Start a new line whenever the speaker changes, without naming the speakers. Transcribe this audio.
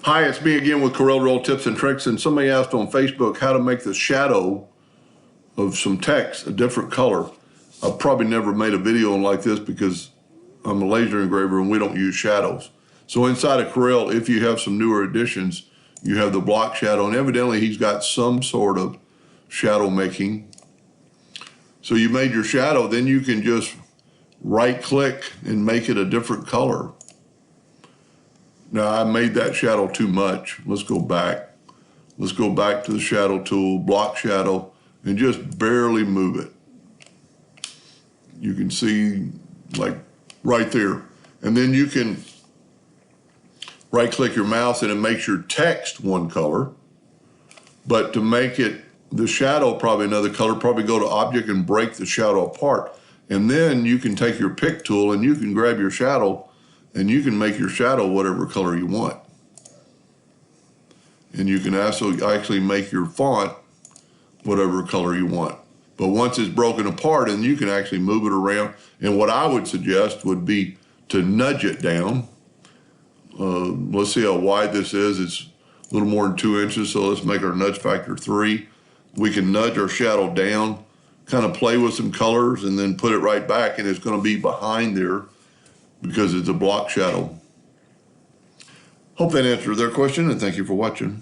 Hi, it's me again with Corel Roll Tips and Tricks, and somebody asked on Facebook how to make the shadow of some text a different color. I've probably never made a video like this because I'm a laser engraver and we don't use shadows. So inside of Corel, if you have some newer additions, you have the block shadow, and evidently he's got some sort of shadow making. So you made your shadow, then you can just right click and make it a different color. Now I made that shadow too much. Let's go back. Let's go back to the shadow tool, block shadow, and just barely move it. You can see like right there. And then you can right click your mouse and it makes your text one color. But to make it the shadow probably another color, probably go to object and break the shadow apart. And then you can take your pick tool and you can grab your shadow and you can make your shadow whatever color you want. And you can also actually make your font whatever color you want. But once it's broken apart, and you can actually move it around. And what I would suggest would be to nudge it down. Let's see how wide this is. It's a little more than 2 inches, so let's make our nudge factor 3. We can nudge our shadow down, kind of play with some colors, and then put it right back, and it's going to be behind there because it's a block shadow. Hope that answered their question, and thank you for watching.